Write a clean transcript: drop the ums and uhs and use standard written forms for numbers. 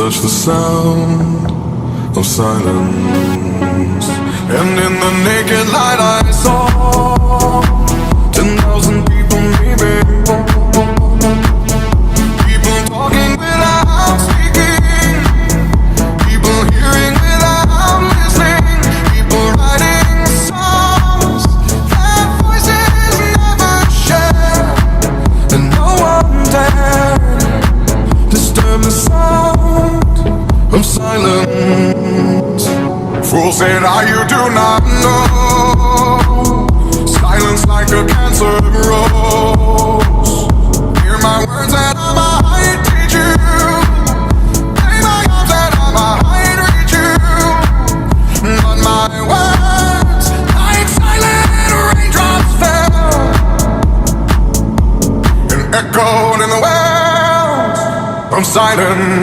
touch the sound of silence. And in the naked light I saw 10,000 people maybe, people talking without speaking, people hearing without listening, people writing songs that voices never share, and no one dared disturb the sound of silence. Fool said, you do not know. Silence like a cancer grows. Hear my words that I might teach you. Play my arms that I might reach you. But my words, like silent raindrops, fell and echoed in the wells of silence.